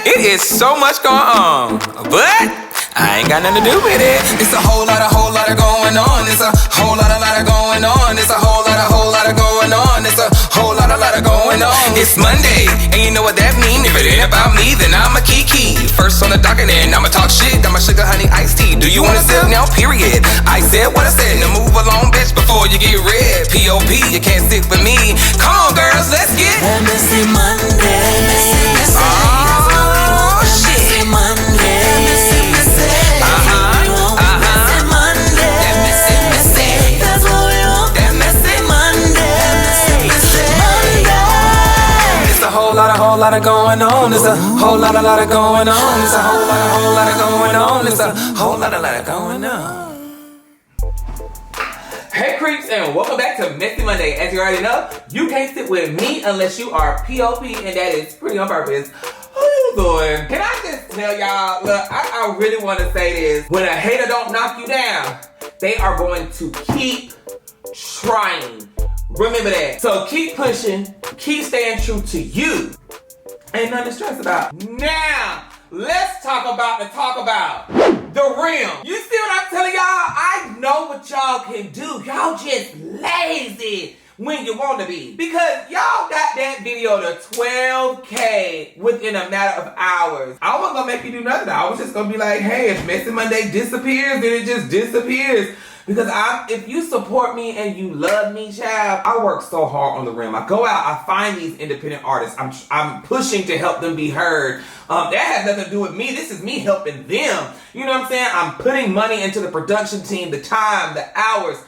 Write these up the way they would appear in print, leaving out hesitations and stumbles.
It is so much going on, but I ain't got nothing to do with it. It's a whole lot of going on. It's a whole lot of going on. It's a whole lot of going on. It's a whole lot of going on. It's Monday, and you know what that mean. If it ain't about me, then I'm a kiki. First on the docket, and I'ma talk shit. Got my sugar, honey, iced tea. Do you wanna sip now? Period. I said what I said. Now move along, bitch, before you get red. P.O.P. You can't stick with me. Come on, girls, let's get that messy Monday. Oh shit. Monday. Whole lot of going on. It's a whole lot of going on. It's a whole lot of going on. It's a whole lot of going on. Hey creeps, and welcome back to Messy Monday. As you already know, you can't sit with me unless you are P.O.P. and that is pretty on purpose. How you doing? Can I just tell y'all, look, I really want to say this. When a hater don't knock you down, they are going to keep trying. Remember that. So keep pushing, keep staying true to you. Ain't nothing to stress about. Now, let's talk about the rim. You see what I'm telling y'all? I know what y'all can do. Y'all just lazy when you want to be. Because y'all got that video to 12K within a matter of hours. I wasn't gonna make you do nothing. I was just gonna be like, hey, if Messy Monday disappears, then it just disappears. Because if you support me and you love me, child, I work so hard on the rim. I go out, I find these independent artists. I'm pushing to help them be heard. That has nothing to do with me. This is me helping them. You know what I'm saying? I'm putting money into the production team, the time, the hours.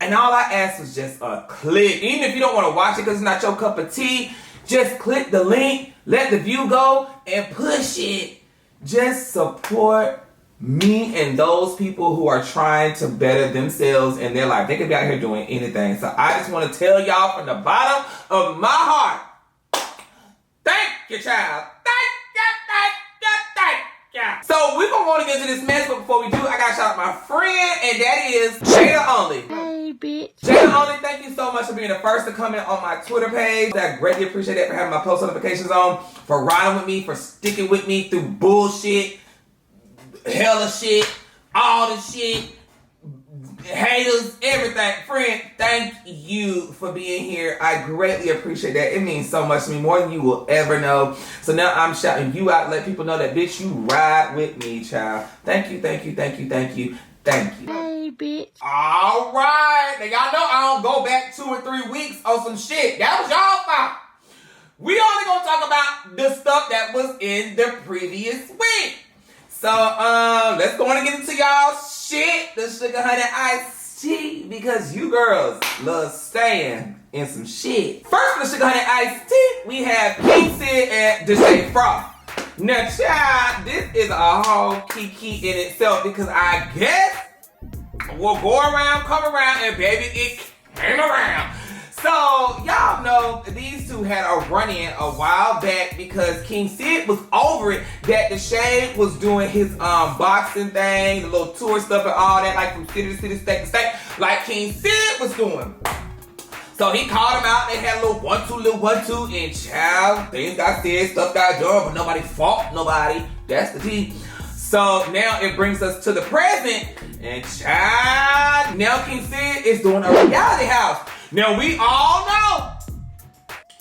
And all I asked was just a click. Even if you don't want to watch it because it's not your cup of tea, just click the link, let the view go, and push it. Just support me and those people who are trying to better themselves in their life. They could be out here doing anything. So I just want to tell y'all from the bottom of my heart, thank you, child. Thank you. So we're going to want to get into this mess, but before we do, I got to shout out my friend, and that is Jada Only. Hey, bitch. Jada Only, thank you so much for being the first to comment on my Twitter page. I greatly appreciate that, for having my post notifications on, for riding with me, for sticking with me through bullshit, hella shit, all the shit, haters, everything. Friend, thank you for being here. I greatly appreciate that. It means so much to me, more than you will ever know. So now I'm shouting you out, let people know that, bitch, you ride with me, child. Thank you, thank you, thank you, thank you, thank you. Hey, bitch. All right. Now, y'all know I don't go back 2 or 3 weeks on some shit. That was y'all fault. We only gonna talk about the stuff that was in the previous week. So, let's go on and get into y'all shit, the sugar honey iced tea, because you girls love staying in some shit. First, for the sugar honey iced tea, we have King Sid and Dehsae Frost. Now, child, this is a whole kiki in itself, because I guess we'll go around, come around, and baby, it came around. So, y'all know these two had a run-in a while back because King Sid was over it that Dehsae was doing his boxing thing, the little tour stuff and all that, like from city to city, state to state, like King Sid was doing. So he called him out, they had a little 1-2, and child, things got said, stuff got done, but nobody fought nobody. That's the tea. So now it brings us to the present, and child, now King Sid is doing a reality house. Now, we all know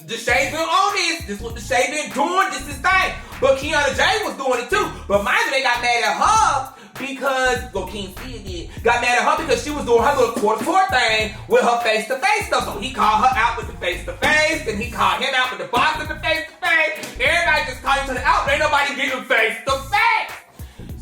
Dehsae been on this. This is what Dehsae been doing. This is thing. But Kiana J was doing it too. But mind you, they got mad at her because, well, King Sid did, got mad at her because she was doing her little tour thing with her face-to-face stuff. So he called her out with the face-to-face, and he called him out with the box of the face-to-face. Everybody just called each other out, but ain't nobody getting face-to-face.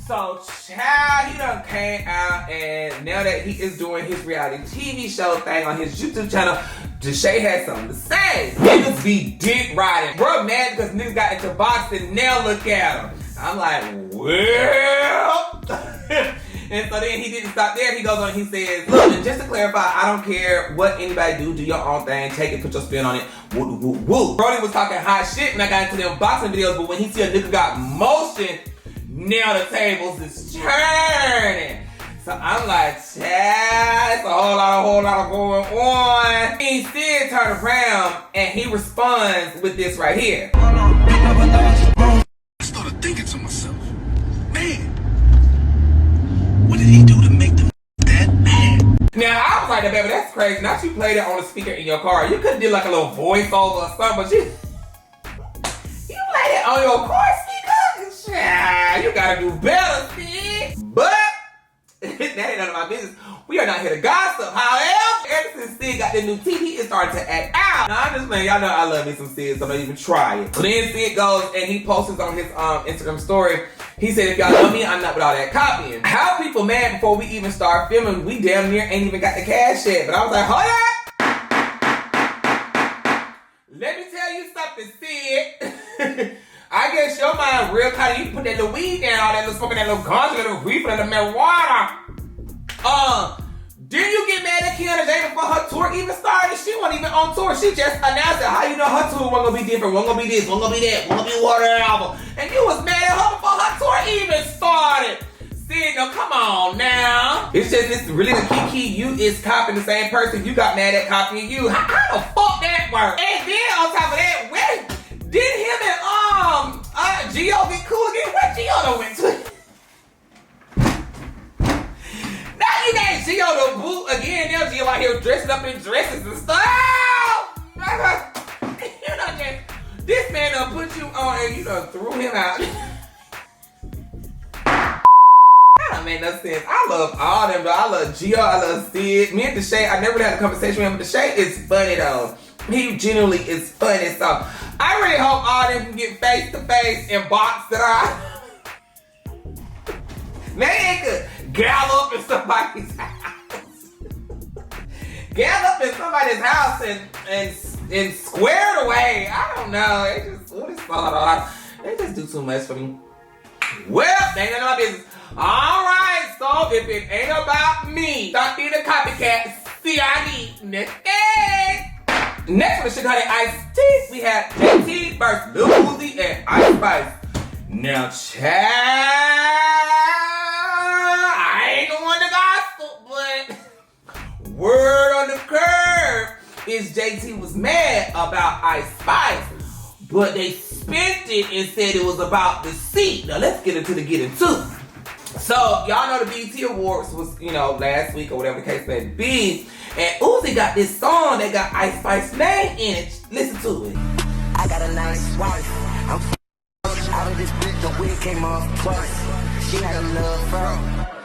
So, child, he done came out, and now that he is doing his reality TV show thing on his YouTube channel, Dehsae had something to say. Niggas be dick riding. Bro, mad because niggas got into boxing, now look at him. I'm like, well. And so then he didn't stop there. He goes on, he says, look, and just to clarify, I don't care what anybody do your own thing, take it, put your spin on it, woo, woo, woo. Brody was talking hot shit when I got into them boxing videos, but when he see a nigga got motion, now the tables is turning. So I'm like, Chad, it's a whole lot of going on. He still turn around and he responds with this right here. played it on the speaker in your car. You could have did like a little voiceover or something, but you played it on your car speaker? Yeah, you gotta do better, sis. But that ain't none of my business. We are not here to gossip. However, ever since Sid got the new TV, it started to act out. Now, I'm just saying, y'all know I love me some Sid, so don't even try it. So then Sid goes and he posts on his Instagram story. He said, if y'all know me, I'm not with all that copying. How people mad before we even start filming? We damn near ain't even got the cash yet. But I was like, hold up. Let me tell you something, Sid. I guess your mind real kind of, you can put that little weed down, all that little smoking, that little ganja, that little reefer, that little marijuana. Did you get mad at Kiana Jada before her tour even started? She wasn't even on tour. She just announced it. How you know her tour wasn't gonna be different? Wasn't gonna be this, wasn't gonna be that, wasn't gonna be whatever. And you was mad at her before her tour even started. See, no, come on now. It's just, it's really the key. You is copying the same person you got mad at copying you. How the fuck that work? And then on top of that, where did him and Gio get cool again? Where Gio done went to? Now you got Gio the boot again. Now Gio out here dressed up in dresses and stuff. You know, just, this man done put you on and you done threw him out. That don't make no sense. I love all them, though. I love Gio, I love Sid. Me and Dehsae, I never really had a conversation with him, but Dehsae is funny though. He genuinely is funny, so I really hope all them can get face to face and box it out. Man, could gallop in somebody's house. Gallop in somebody's house and square it away. I don't know. They just do too much for me. Well, they ain't none of my business. Alright, so if it ain't about me, stop being a copycat. CID. Next for the Chicago Ice Tea, we have JT versus LILUZI and Ice Spice. Now, I ain't the one to gossip, but word on the curve is JT was mad about Ice Spice, but they spent it and said it was about the seat. Now, let's get into the getting to. So, y'all know the BET Awards was, last week or whatever the case may be. And Uzi got this song that got Ice Spice's name in it. Listen to it. I got a nice wife. I'm out of this bitch. The wig came off twice. She had a love fro.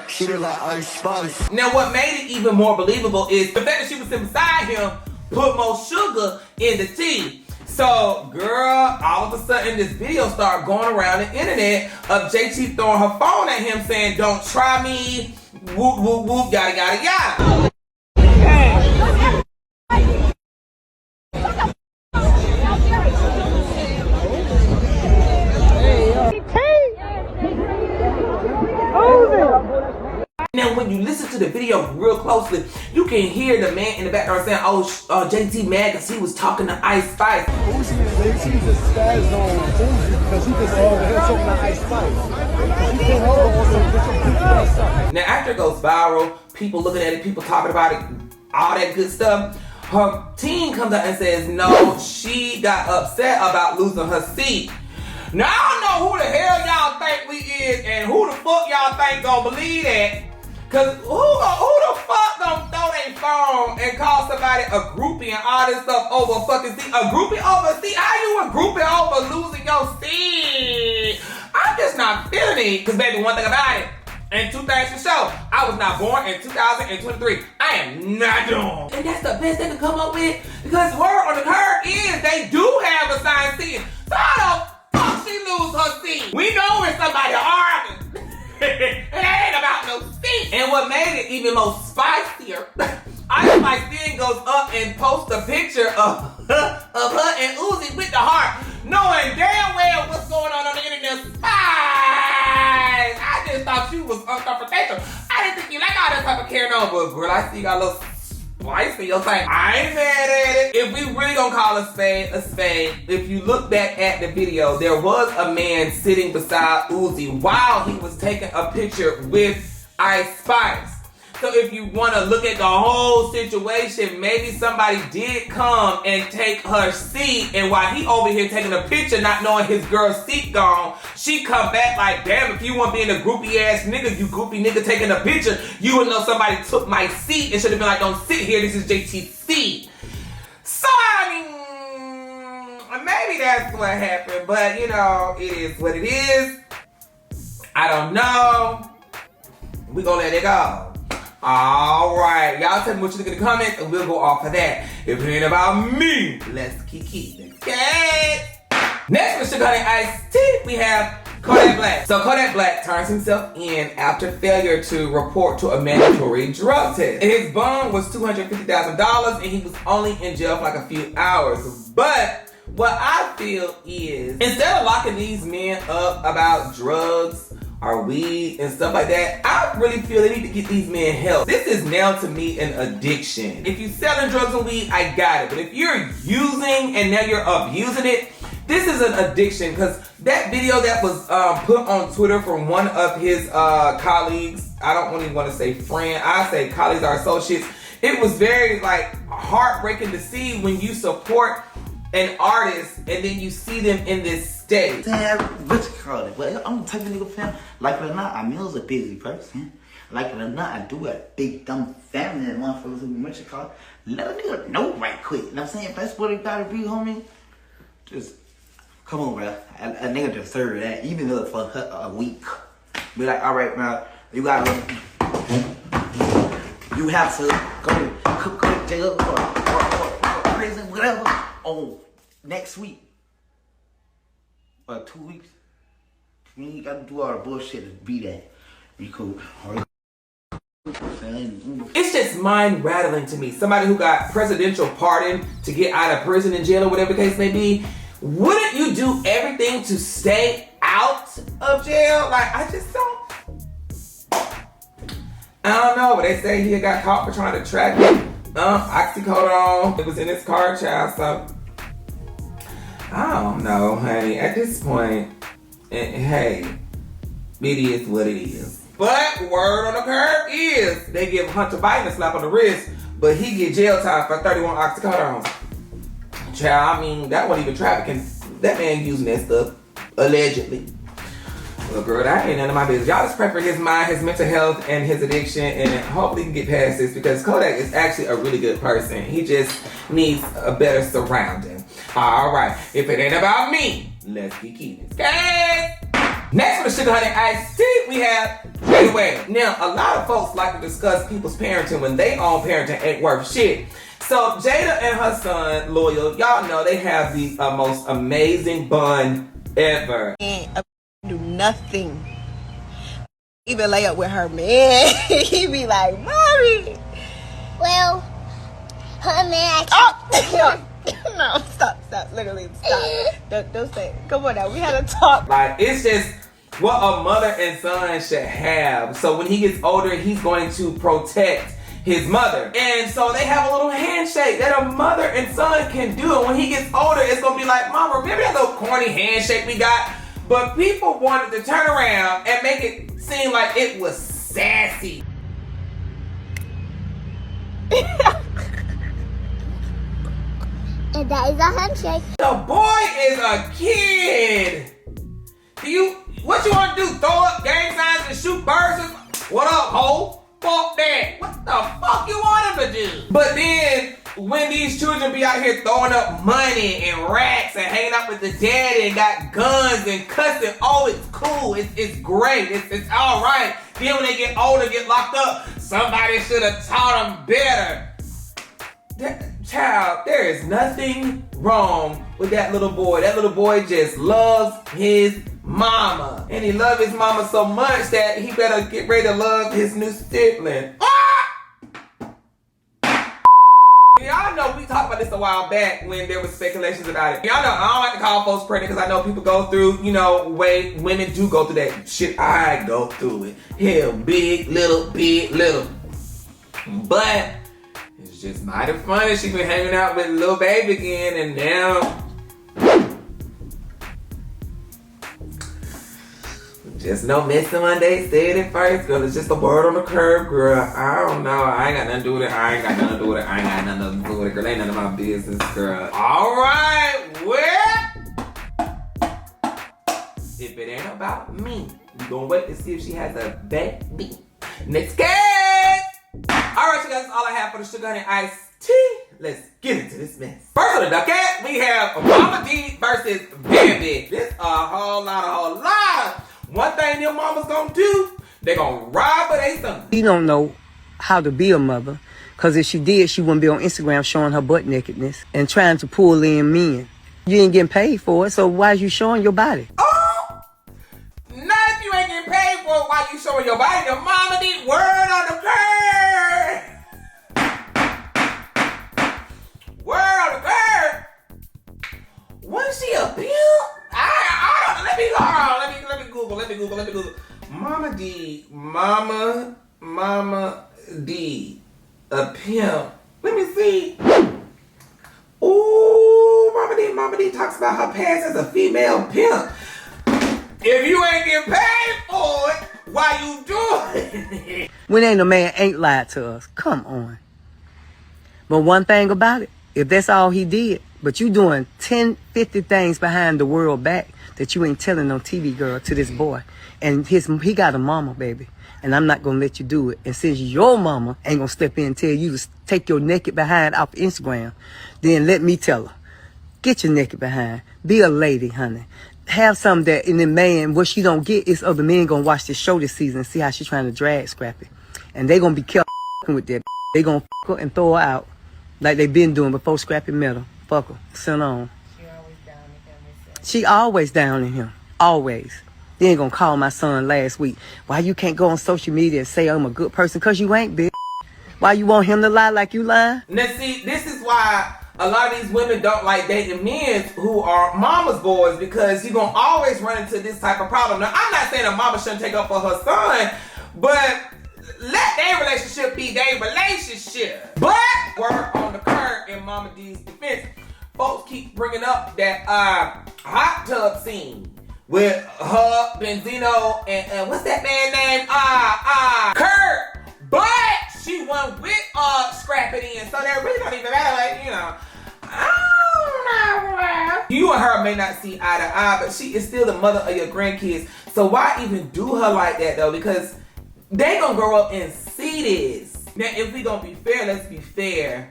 She look like Ice Spice. Now, what made it even more believable is the fact that she was sitting beside him put more sugar in the tea. So, girl, all of a sudden this video started going around the internet of JT throwing her phone at him saying, don't try me, whoop, whoop, whoop, yada, yada, yada. Now, when you listen to the video real closely, you can hear the man in the background saying, JT mad because he was talking to Ice Spice. Boosie and JT just spazzed on Boosie because he just had something to Ice Spice. He put her on some different. Now, after it goes viral, people looking at it, people talking about it, all that good stuff, her team comes out and says, no, she got upset about losing her seat. Now, I don't know who the hell y'all think we is and who the fuck y'all think gonna believe that. Cause who the fuck gonna throw their phone and call somebody a groupie and all this stuff over a fucking seat? A groupie over a seat? How you a groupie over losing your seat? I'm just not feeling it. Cause baby, one thing about it, and two things for sure, I was not born in 2023. I am not doing. And that's the best thing to come up with because word on the curve is they do have assigned seating. So how the fuck she lose her seat? We know when somebody arguing. It ain't about no seat. And what made it even more spicier, Ice Spice then goes up and posts a picture of her and Uzi with the heart, knowing damn well what's going on the internet. Spice! I just thought you was unconfrontational. I didn't think you like all that type of carrying on, but girl, I see you got a little spice in your thing. I ain't mad at it. If we really gonna call a spade, if you look back at the video, there was a man sitting beside Uzi while he was taking a picture with Ice Spice. So So if you want to look at the whole situation, maybe somebody did come and take her seat, and while he over here taking a picture, not knowing his girl's seat gone, she come back like, damn, if you want being a groupie ass nigga, you groupie nigga taking a picture, you would know somebody took my seat and should have been like, don't sit here, this is JT's seat. So, I mean, maybe that's what happened, but you know, it is what it is. I don't know. We gonna let it go. Alright, y'all tell me what you think in the comments and we'll go off of that. If it ain't about me, let's kiki. Okay. Next for Sugar Honey Iced Tea, we have Kodak Black. So Kodak Black turns himself in after failure to report to a mandatory drug test. And his bond was $250,000 and he was only in jail for like a few hours. But what I feel is, instead of locking these men up about drugs or weed and stuff like that, I really feel they need to get these men help. This is now to me an addiction. If you're selling drugs and weed, I got it. But if you're using and now you're abusing it, this is an addiction. Because that video that was put on Twitter from one of his colleagues, I don't even want to say friend, I say colleagues or associates, it was very like heartbreaking to see when you support an artist and then you see them in this state. Damn, what you call it? Well, I'm the type of nigga, fam. Like it or not, I was a busy person. Like it or not, I do a big dumb family and motherfuckers who what you call it. Let a nigga know right quick. You know what I'm saying? If that's what it gotta be, homie, just come on, bro. A nigga deserve that, even though for a week. Be like, alright, bro, you gotta, you have to go to jail or prison, whatever, on next week. Or 2 weeks. You ain't gotta do all the bullshit to be that. You cool. It's just mind rattling to me. Somebody who got presidential pardon to get out of prison and jail or whatever the case may be. Wouldn't you do everything to stay out of jail? Like, I just don't. I don't know, but they say he got caught for trying to track it. Oxycodone. It was in his car, child, so. I don't know, honey. At this point, hey, it is what it is. But word on the curb is they give Hunter Biden a slap on the wrist, but he get jail time for 31 oxycodones. Child, I mean, that wasn't even trafficking. That man using that stuff, allegedly. Well, girl, that ain't none of my business. Y'all just pray for his mind, his mental health, and his addiction, and hopefully he can get past this because Kodak is actually a really good person. He just needs a better surrounding. All right, if it ain't about me, let's keep it. Okay. Next for the Sugar Honey Iced Tea, we have Jada. Now, a lot of folks like to discuss people's parenting when they own parenting ain't worth shit. So Jada and her son, Loyal, y'all know they have the most amazing bond ever. Do nothing. Even lay up with her man. He be like, Mommy. Well, her man. No, stop, literally, stop. Don't say it. Come on now, we had a talk. Like, it's just what a mother and son should have. So when he gets older, he's going to protect his mother. And so they have a little handshake that a mother and son can do. And when he gets older, it's gonna be like, Mama, remember that little corny handshake we got? But people wanted to turn around and make it seem like it was sassy. And that is a handshake. The boy is a kid. What you want to do? Throw up gang signs and shoot birds? What up, ho? Fuck that. What the fuck you want him to do? But then, when these children be out here throwing up money and racks and hanging out with the daddy and got guns and cussing, oh, it's cool. It's great. It's all right. Then when they get older, get locked up, somebody should have taught them better. Child, there is nothing wrong with that little boy. That little boy just loves his mama. And he loves his mama so much that he better get ready to love his new sibling. Y'all know we talked about this a while back when there was speculations about it. Y'all know I don't like to call folks pregnant because I know people go through, women do go through that shit. I go through it. Hell, big, little, big, little. But it's just mighty funny. She been hanging out with little baby again and now Just know Messy Monday said it first, girl. It's just a word on the curb, girl. I don't know. I ain't got nothing to do with it. I ain't got nothing to do with it. I ain't got nothing to do with it, girl. Ain't none of my business, girl. All right, well, if it ain't about me, we gonna wait to see if she has a baby. Next case. All right, you guys, that's all I have for the sugar honey iced tea. Let's get into this mess. First on the docket, we have Momma Dee versus Baby. This a whole lot. One thing them mamas gonna do, they gonna ride for they son. She don't know how to be a mother, because if she did, she wouldn't be on Instagram showing her butt nakedness and trying to pull in men. You ain't getting paid for it, so why is you showing your body? Oh, not if you ain't getting paid for it while you showing your body. Your Momma Dee, word on the curb. Word on the curb. Was she a pimp? I don't. Let me Google. Momma Dee, a pimp. Let me see. Ooh, Momma Dee talks about her past as a female pimp. If you ain't getting paid for it, why you doing it? When ain't a man ain't lied to us. Come on. But one thing about it, if that's all he did, but you doing 10, 50 things behind the world back that you ain't telling on TV, girl, to this boy. And he got a mama, baby. And I'm not going to let you do it. And since your mama ain't going to step in and tell you to take your naked behind off Instagram, then let me tell her. Get your naked behind. Be a lady, honey. Have something that in the man, what she don't get is other men going to watch this show this season and see how she's trying to drag Scrappy. And they going to be careful with that. They going to fuck her and throw her out like they been doing before Scrappy met her. Fuck her. Send her on. She always down in him. Always. They ain't gonna call my son last week. Why you can't go on social media and say I'm a good person? Cause you ain't, bitch. Why you want him to lie like you lying? Now see, this is why a lot of these women don't like dating men who are mama's boys, because you're gonna always run into this type of problem. Now, I'm not saying a mama shouldn't take up for her son, but let their relationship be their relationship. But word on the curb in Momma Dee's defense, folks keep bringing up that hot tub scene with her, Benzino, and what's that man name? Kurt. But she won with Scrappy, and so that really don't even matter, like, you know. You and her may not see eye to eye, but she is still the mother of your grandkids. So why even do her like that, though? Because they gonna grow up and see this. Now, if we gonna be fair, let's be fair.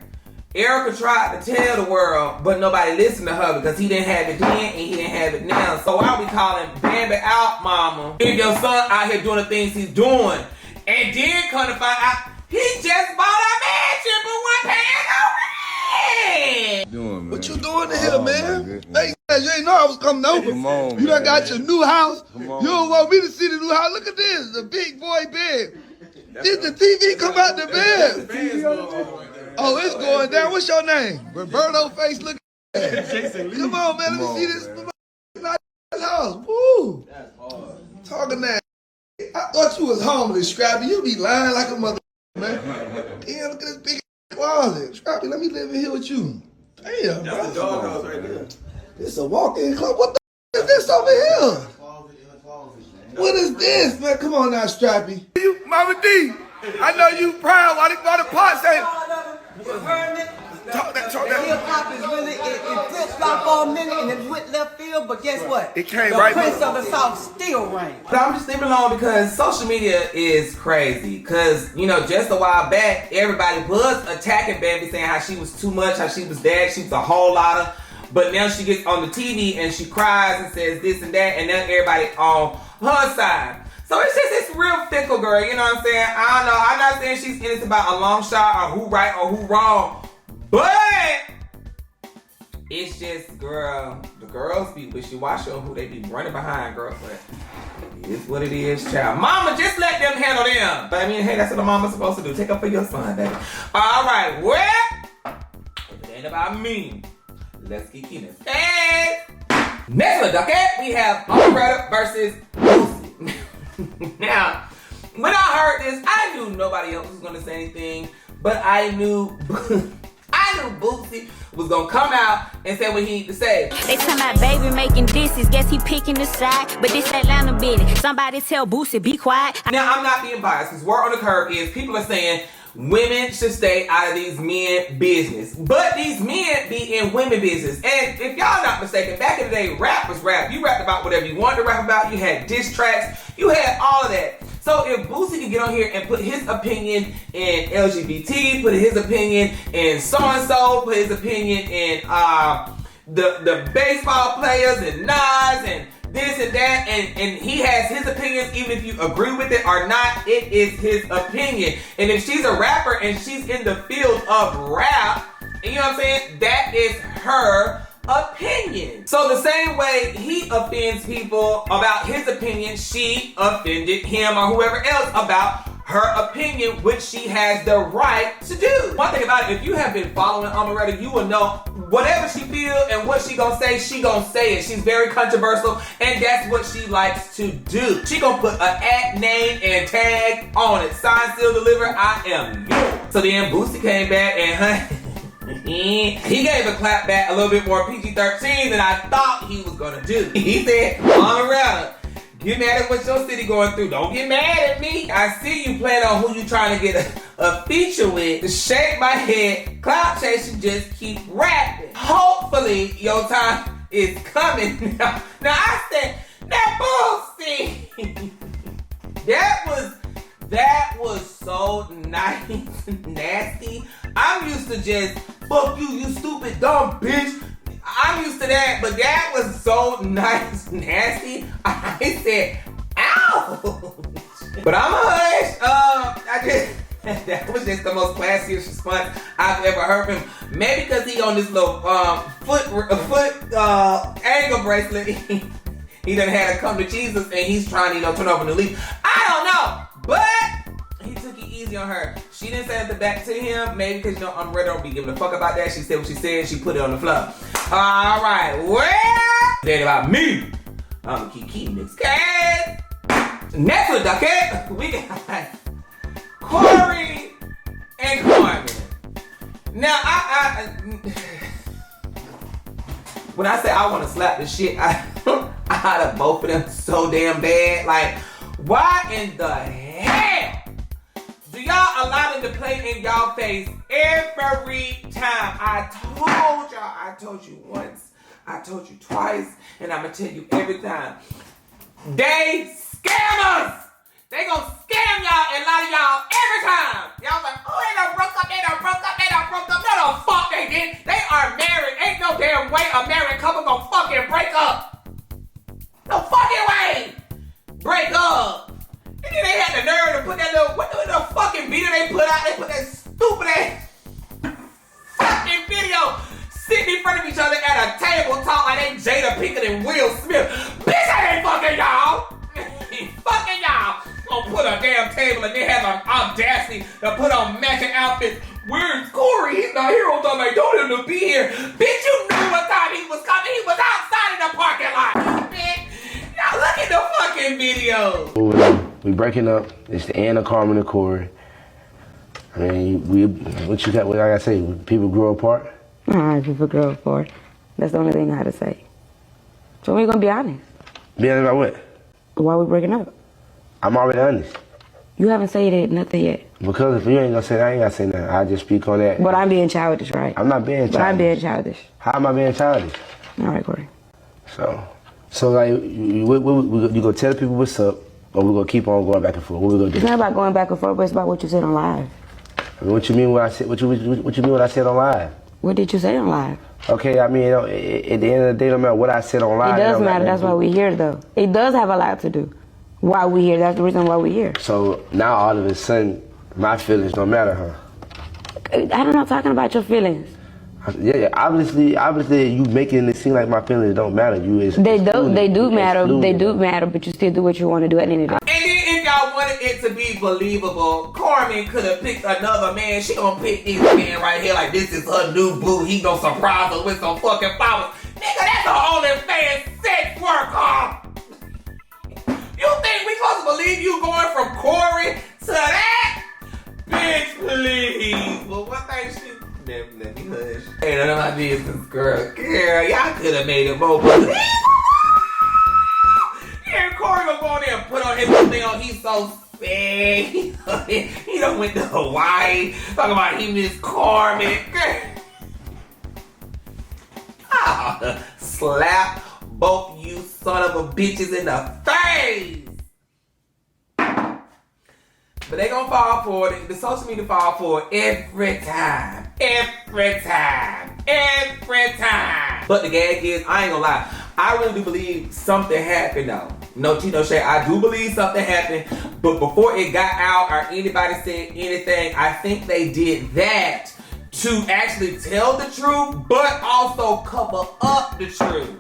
Erica tried to tell the world, but nobody listened to her because he didn't have it then and he didn't have it now. So why we calling Bambi out, mama, if your son out here doing the things he's doing, and then come to find out he just bought a mansion but wasn't paying no rent? What you doing in here, man? Hey, you ain't know I was coming over. Come on, you done got your new house. You don't want me to see the new house. Look at this, the big boy bed. Did the TV come out the bed? Oh, it's going down. What's your name? Roberto face looking. Come on, man. Let me see this house. Woo. Talking that. I thought you was homeless, Scrappy. You be lying like a mother, man. Damn, look at this big closet. Scrappy, let me live in here with you. Damn, that's a dog house right there. This a walk-in closet. What the is this over here? What is this, man? Come on now, Scrappy. You, Momma Dee. I know you proud. Why the pot say? Talk that. Hip-hop is really, it flip-flop for a minute and it went left field, but guess what? It came right back. The Prince of the South still reigns. But I'm just leaving alone because social media is crazy. Because, you know, just a while back, everybody was attacking Bambi, saying how she was too much, how she was that, she was a whole lot of. But now she gets on the TV and she cries and says this and that, and now everybody on her side. So it's real fickle, girl. You know what I'm saying? I don't know. I'm not saying she's innocent about a long shot or who right or who wrong. But it's just, girl, the girls be wishy-washy on who they be running behind, girl. But it's what it is, child. Mama, just let them handle them. But I mean, hey, that's what a mama's supposed to do. Take up for your son, baby. All right, well, if it ain't about me, let's keep keeping it. Hey! Next on the docket, we have Omeretta versus Boosie. Now, when I heard this, I knew nobody else was going to say anything, but I knew I knew Boosie was gonna come out and say what he need to say. They tell my baby making disses, guess he picking the side. But this Atlanta business, somebody tell Boosie be quiet. Now, I'm not being biased, because word on the curb is people are saying women should stay out of these men business. But these men be in women business. And if y'all not mistaken, back in the day, rap was rap. You rapped about whatever you wanted to rap about. You had diss tracks. You had all of that. So if Boosie can get on here and put his opinion in LGBT, put his opinion in so-and-so, put his opinion in the baseball players and Nas and this and that, and he has his opinions, even if you agree with it or not, it is his opinion. And if she's a rapper and she's in the field of rap, and you know what I'm saying, that is her opinion. So the same way he offends people about his opinion, she offended him or whoever else about her opinion, which she has the right to do. One thing about it, if you have been following Omeretta, you will know whatever she feel and what she gonna say it. She's very controversial, and that's what she likes to do. She gonna put an @ name and tag on it. Sign, seal, deliver, I am you. So then Boosie came back and he gave a clap back a little bit more PG-13 than I thought he was gonna do. He said, Omeretta, get mad at what your city going through. Don't get mad at me. I see you playing on who you trying to get a feature with. To shake my head, cloud chasing, just keep rapping. Hopefully your time is coming. Now I said, that Boosie. That was so nice and nasty. I'm used to just, fuck you, you stupid dumb bitch. I'm used to that, but that was so nice, nasty. I said, ouch. But I'm a hush. That was just the most classiest response I've ever heard from him. Maybe because he on this little foot ankle bracelet. He done had to come to Jesus and he's trying to, turn over the leaf. I don't know, but he took it easy on her. She didn't say anything back to him. Maybe because, Omeretta don't be giving a fuck about that. She said what she said. She put it on the floor. All right, well, that about me. I'm Kiki Mix Cat. Next with the we got Corey and Carmen. Now, when I say I want to slap the shit out of both of them so damn bad, like, why in the hell do y'all allow them to play in y'all face every time? I told you once, I told you twice, and I'm gonna tell you every time. They scammers! They gonna scam y'all and lie to y'all every time. Y'all like, oh, they done broke up. No, the fuck they did. They are married. Ain't no damn way a married couple gonna fucking break up. No fucking way. Break up. And then they had the nerve to put that what the fucking video they put out? They put that stupid ass fucking video sitting in front of each other at a table talk like they Jada Pinkett and Will Smith. Bitch, I ain't fucking y'all. Fucking y'all. Gonna put a damn table and they have an audacity to put on matching outfits. Where's Corey? He's not here on time. I told him to be here. Bitch, you knew what time he was coming. He was outside in the parking lot. Bitch. Now look at the fucking video. We breaking up. It's the end of Carmen and Corey. I mean, what I gotta say? People grow apart. All right, people grow apart. That's the only thing I had to say. So we're gonna be honest. Be honest about what? Why we breaking up? I'm already honest. You haven't said nothing yet. Because if you ain't gonna say that, I ain't gonna say nothing. I just speak on that. But I'm being childish, right? I'm not being childish. But I'm being childish. How am I being childish? All right, Corey. So like, you gonna tell people what's up, or we gonna keep on going back and forth? What we gonna do? It's not about going back and forth, but it's about what you said on live. I mean, what you mean what I said? What you mean what I said on live? What did you say on live? Okay, I mean, at the end of the day, no matter what I said on live. It does matter. That's why we're here, though. It does have a lot to do. Why we here? That's the reason why we're here. So now all of a sudden, my feelings don't matter, huh? I'm not talking about your feelings. Yeah, obviously, you making it seem like my feelings don't matter. They do matter, but you still do what you want to do at the end of the day. And then if y'all wanted it to be believable, Carmen could have picked another man. She gonna pick this man right here like this is her new boo. He gonna surprise her with some fucking flowers. Nigga, that's an OnlyFans sex worker. You think we supposed to believe you going from Corey to that? Bitch, please. Well, one thing Let me hush. Ain't none of my business, girl. Girl, y'all could have made it more, but and Corey gonna go in there and put on his thing on. He's so sad. He done went to Hawaii. Talking about he missed Carmen. Slap both you son of a bitches in the face. But they gonna fall for it. The social media fall for it every time. Every time. Every time. But the gag is, I ain't gonna lie, I really do believe something happened though. No tea, no shade. I do believe something happened. But before it got out or anybody said anything, I think they did that to actually tell the truth, but also cover up the truth.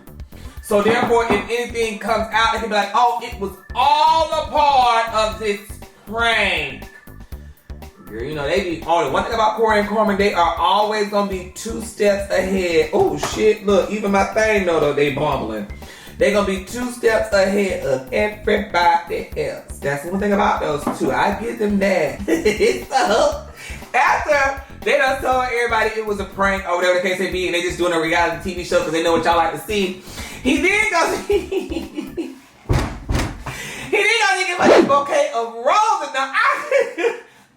So therefore, if anything comes out, they can be like, oh, it was all a part of this prank. Girl, you know, they be on it. One thing about Corey and Carmen, they are always gonna be 2 steps ahead. Oh shit, look, even my thing know though they bumbling. They gonna be 2 steps ahead of everybody else. That's one thing about those two. I give them that. So, after they done told everybody it was a prank or whatever the case may be, and they just doing a reality TV show because they know what y'all like to see, he then goes, he then goes give us a bouquet of roses. Now,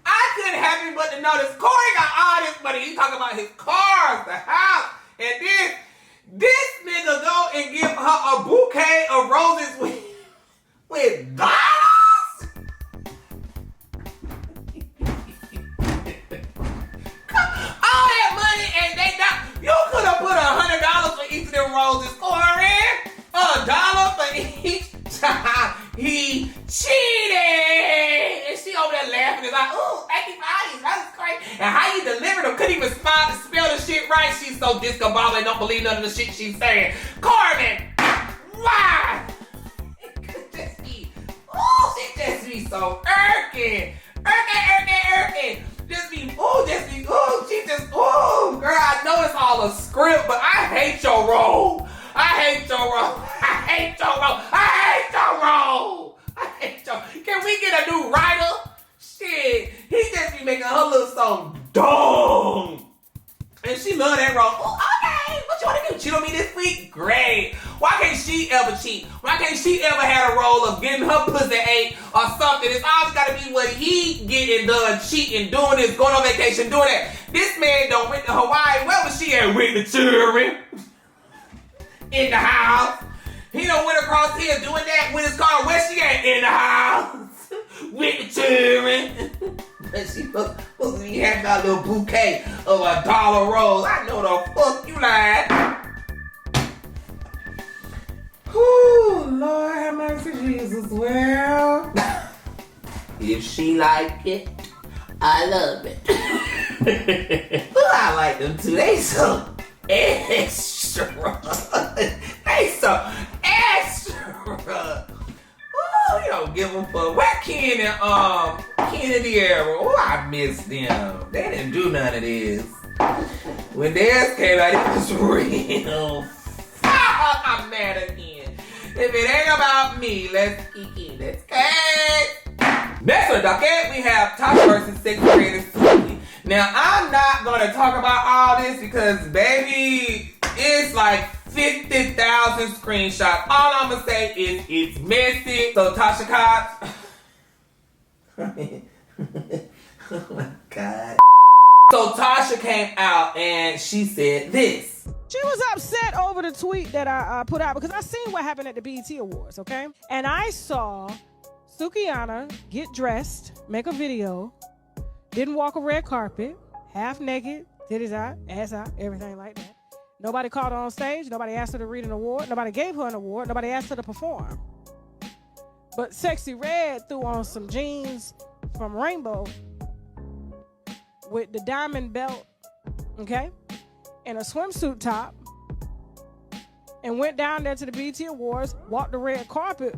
I couldn't help but to notice Corey got all this money. He talking about his cars, the house, and this nigga go and give her a bouquet of roses with dollars? All that money and they not. You could have put $100 for each of them roses, Corey. $1 for each time he cheated. And she over there laughing. It's like, ooh, $85, that's great. And how you delivered them? Couldn't even spell the shit right. She's so discombobulated, don't believe none of the shit she's saying. Carmen, why? It could just be, ooh, she just be so irking. Irking. She just, ooh, girl, I know it's all a script, but I hate your role. Can we get a new writer? Shit, he just be making her little song dumb. And she love that role. Oh, okay, what you want to do? Cheat on me this week? Great. Why can't she ever cheat? Why can't she ever have a role of getting her pussy ate or something? It's always got to be what he getting done, cheating, doing this, going on vacation, doing that. This man done went to Hawaii. Where was she at? With the children. In the house. He done went across here doing that with his car. Where she at? In the house. With the children. But she supposed to be having that little bouquet of $1 rose. I know the fuck you lied. Whew, Lord have mercy, Jesus. Well, if she like it, I love it. I like them too. They so extra. They so extra. Oh, you don't give them fuck. Where Ken and De'Ara? Oh, I miss them. They didn't do none of this. When theirs came out, it was real. I'm mad again. If it ain't about me, let's kick it. Let's kick. Next on the docket, we have Tasha versus 6th grade Suki. Now, I'm not going to talk about all this because, baby, it's like 50,000 screenshots. All I'm going to say is it's messy. So, Tasha Cox. Oh, my God. So, Tasha came out and she said this. She was upset over the tweet that I put out because I seen what happened at the BET Awards, okay? And I saw Sukihana get dressed, make a video, didn't walk a red carpet, half naked, titties out, ass out, everything like that. Nobody called her on stage. Nobody asked her to read an award. Nobody gave her an award. Nobody asked her to perform. But Sexy Red threw on some jeans from Rainbow with the diamond belt, okay, and a swimsuit top, and went down there to the BET Awards, walked the red carpet,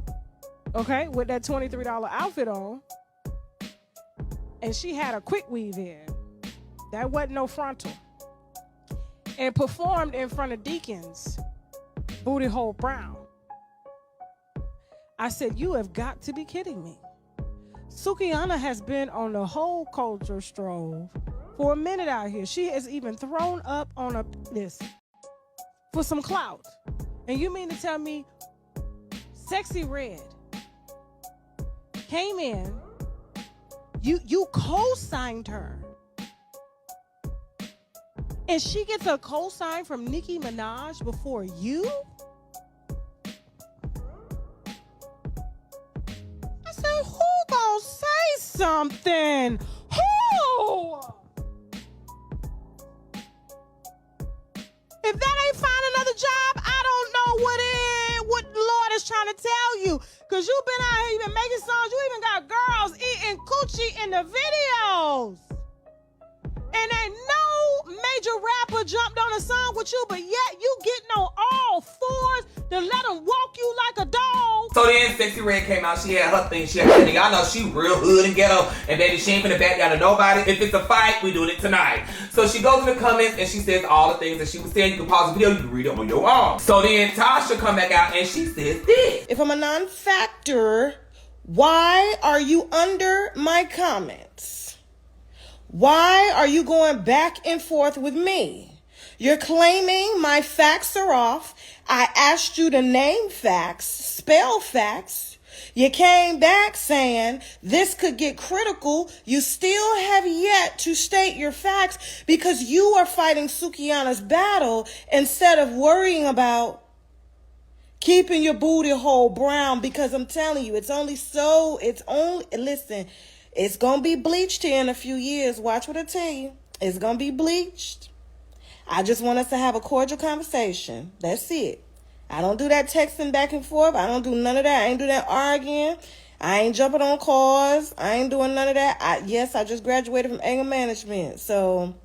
okay, with that $23 outfit on, and she had a quick weave in. That wasn't no frontal. And performed in front of Deacon's Booty Hole Brown. I said, you have got to be kidding me. Sukihana has been on the whole culture stroll for a minute out here. She has even thrown up on a penis for some clout. And you mean to tell me Sexy Red came in, you co-signed her, and she gets a co-sign from Nicki Minaj before you? I said, who gonna say something? Who? If that ain't find another job, I don't know what the Lord is trying to tell you. Cause you've been out here, you've been making songs, you even got girls eating coochie in the videos. And ain't no major rapper jumped on a song with you, but yet you getting on all fours to let them walk you like a dog. So then Sexy Red came out, she had her thing, she had her thing. Y'all know she real hood and ghetto, and baby, she ain't finna back down to nobody. If it's a fight, we doing it tonight. So she goes in the comments and she says all the things that she was saying. You can pause the video, you can read it on your own. So then Tasha come back out and she says this. If I'm a non-factor, why are you under my comments? Why are you going back and forth with me? You're claiming my facts are off. I asked you to name facts, spell facts. You came back saying this could get critical. You still have yet to state your facts because you are fighting Sukihana's battle instead of worrying about keeping your booty hole brown, because I'm telling you, listen, it's going to be bleached here in a few years. Watch what I tell you. It's going to be bleached. I just want us to have a cordial conversation. That's it. I don't do that texting back and forth. I don't do none of that. I ain't do that arguing. I ain't jumping on cars. I ain't doing none of that. I just graduated from anger management. So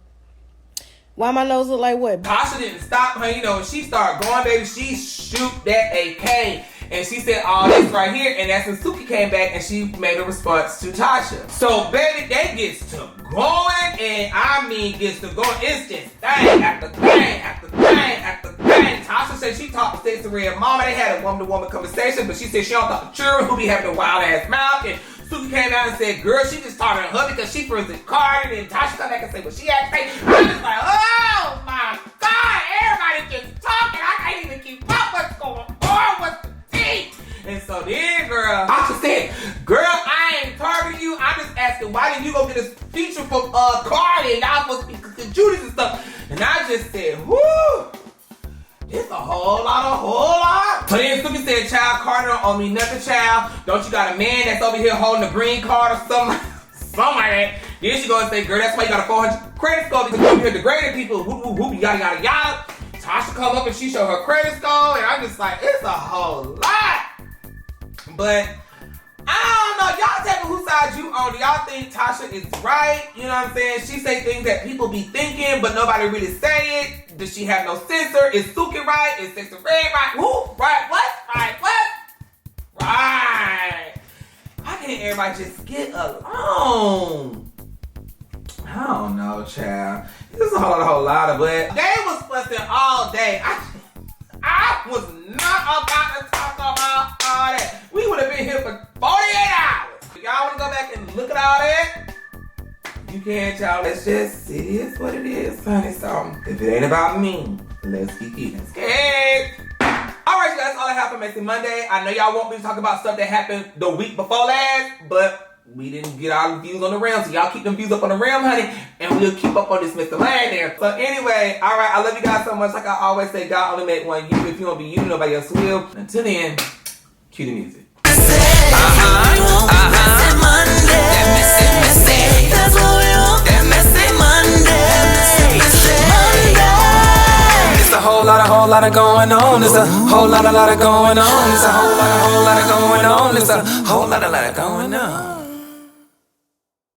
why my nose look like what? Tasha didn't stop her, she started going, baby. She shoot that AK. And she said all this right here, and that's when Suki came back and she made a response to Tasha. So, baby, that gets to going, and gets to going. It's just thing after thing after thing after thing. Tasha said she talked to Sexy Red Mama. They had a woman-to-woman conversation, but she said she don't talk to children who be having a wild-ass mouth. And Suki came out and said, girl, she just talking to her because she feels retarded. And Tasha come back and say, well, she had to say. I'm just like, oh, my God. Everybody just talking. I can't even keep up what's going on. What's the tea? And so then, girl, Tasha said, girl, I ain't targeting you. I'm just asking, why didn't you go get a feature from Cardi and y'all supposed to be cooking Judas and stuff? And I just said, whoo. It's a whole lot. So then Suki said, child, Carter don't owe me nothing, child. Don't you got a man that's over here holding a green card or something like that? Then she go and say, girl, that's why you got a 400 credit score, because you over here degrading people, whoop, yada. Tasha come up and she show her credit score, and I'm just like, it's a whole lot. But I don't know. Y'all tell me whose side you on. Do y'all think Tasha is right? You know what I'm saying? She say things that people be thinking, but nobody really say it. Does she have no censor? Is Suki right? Is Sexy Red right? Who? Right? What? Right? What? Right. Why can't everybody just get along? I don't know, child. This is a whole lot of it. They was fussing all day. I was not about to talk about all that. We would have been here for 48 hours. If y'all want to go back and look at all that, you can, y'all. Let's just, it is what it is, honey. So, if it ain't about me, let's keep eating. Scared. Alright, you guys, that's all I have for Messy Monday. I know y'all want me to talk about stuff that happened the week before last, but we didn't get our views on the rim, so y'all keep them views up on the rim, honey, and we'll keep up on this Mr. Land there. So anyway, all right, I love you guys so much. Like I always say, God only made one you. If you don't be you, nobody else will. Until then, cue the music. That's what we want. That Messy Monday. It's a whole lot of going on. It's a whole lot of going on. It's a whole lot of going on. It's a whole lot of going on.